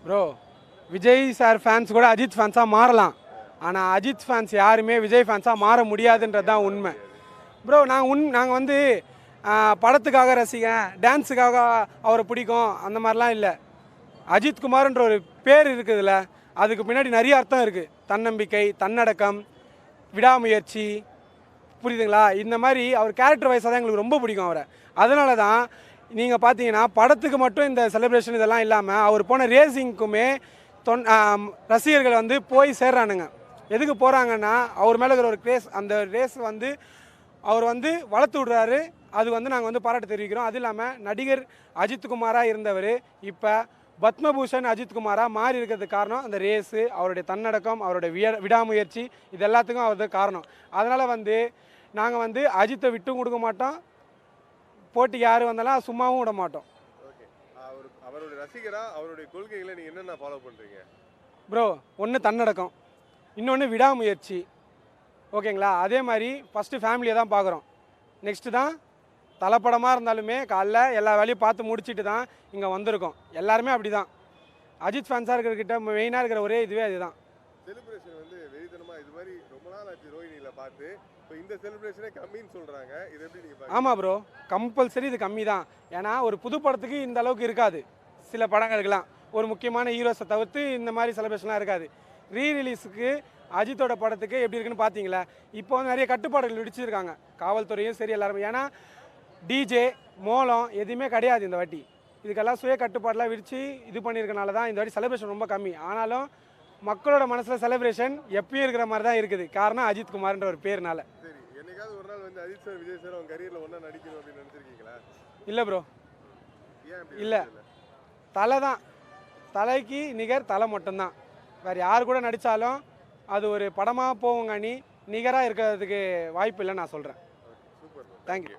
Bro Vijay sir fans கூட அஜித் ஃபேன்ஸாக மாறலாம். ஆனால் அஜித் ஃபேன்ஸ் யாருமே விஜய் ஃபேன்ஸாக மாற முடியாதுன்றது தான் உண்மை. ப்ரோ நாங்கள் வந்து படத்துக்காக ரசிகன், டான்ஸுக்காக அவரை பிடிக்கும் அந்த மாதிரிலாம் இல்லை. அஜித் குமார்ன்ற ஒரு பேர் இருக்குதுல்ல, அதுக்கு பின்னாடி நிறைய அர்த்தம் இருக்குது. தன்னம்பிக்கை, தன்னடக்கம், விடாமுயற்சி, புரியுதுங்களா? இந்த மாதிரி அவர் கேரக்டர் வைஸாக தான் எங்களுக்கு ரொம்ப பிடிக்கும் அவரை. அதனால தான் நீங்கள் பார்த்தீங்கன்னா படத்துக்கு மட்டும் இந்த செலிப்ரேஷன் இதெல்லாம் இல்லாமல் அவர் போன ரேசிங்க்குமே ரசிகர்கள் வந்து போய் சேர்றானுங்க. எதுக்கு போகிறாங்கன்னா அவர் மேலே இருக்கிற ஒரு ரேஸ், அந்த ரேஸ் வந்து அவர் வந்து வளர்த்து விடுறாரு. அது வந்து நாங்கள் வந்து பாராட்டு தெரிவிக்கிறோம். அது இல்லாமல் நடிகர் அஜித்குமாராக இருந்தவர் இப்போ பத்மபூஷன் அஜித்குமாராக மாறி இருக்கிறதுக்கு காரணம் அந்த ரேஸு, அவருடைய தன்னடக்கம், அவருடைய விடாமுயற்சி, இது எல்லாத்துக்கும் அவர் தான் காரணம். அதனால் வந்து நாங்கள் வந்து அஜித்தை விட்டும் கொடுக்க மாட்டோம், போட்டிக்கு யார் வந்தாலும் சும்மாவும் விட மாட்டோம். அவருடைய ரசிகரா அவருடைய கொள்கைகளை நீங்கள் என்னென்ன ஃபாலோ பண்ணுறீங்க ப்ரோ? ஒன்று தன்னடக்கம், இன்னொன்று விடாமுயற்சி, ஓகேங்களா? அதே மாதிரி ஃபஸ்ட்டு ஃபேமிலியை தான் பார்க்குறோம். நெக்ஸ்ட்டு தான் தலைப்படமாக இருந்தாலுமே காலைல எல்லா வேலையும் பார்த்து முடிச்சுட்டு தான் இங்கே வந்திருக்கோம். எல்லாருமே அப்படி தான். அஜித் ஃபேன்ஸாக இருக்கிறக்கிட்ட மெயினாக இருக்கிற ஒரே இதுவே அதுதான். செலிப்ரேஷன் வந்து வெறித்தனமாக இது மாதிரி ரொம்ப நாள் ஆச்சு ரோஹினியில் பார்த்து. இப்போ இந்த செலிப்ரேஷனே கம்மின்னு சொல்கிறாங்க. இது எப்படி நீங்கள்? ஆமாம் ப்ரோ, கம்பல்சரி இது கம்மி தான். ஏன்னா ஒரு புது படத்துக்கு இந்த அளவுக்கு இருக்காது. சில படங்களுக்கெல்லாம் ஒரு முக்கியமான ஹீரோஸை தவிர்த்து இந்த மாதிரி செலிப்ரேஷன்லாம் இருக்காது. ரீரிலீஸுக்கு அஜித்தோட படத்துக்கு எப்படி இருக்குன்னு பார்த்தீங்களா? இப்போ வந்து நிறைய கட்டுப்பாடுகள் விடிச்சிருக்காங்க காவல்துறையும் சரி எல்லாருமே. ஏன்னா டிஜே மோளம் எதுவுமே கிடையாது இந்த வாட்டி. இதுக்கெல்லாம் சுய கட்டுப்பாடெலாம் விரித்து இது பண்ணியிருக்கனால தான் இந்த வாட்டி செலிப்ரேஷன் ரொம்ப கம்மி. ஆனாலும் மக்களோட மனசில் செலிப்ரேஷன் எப்பயும் இருக்கிற மாதிரி தான் இருக்குது. காரணம் அஜித்குமார்ன்ற ஒரு பேர்னால. சரி, என்னைக்காவது ஒரு நாள் வந்து அஜித் சார் விஜய் சார் அவங்க கரியரில் ஒன்றா நடிக்கணும் அப்படின்னு நினச்சிருக்கீங்களா? இல்லை ப்ரோ, இல்லை. தலை தான், தலைக்கு நிகர் தலை மட்டும்தான். வேறு யார் கூட நடித்தாலும் அது ஒரு படமாக போவோங்க, நிகராக இருக்கிறதுக்கு வாய்ப்பு இல்லைன்னு நான் சொல்கிறேன். Super, thank you.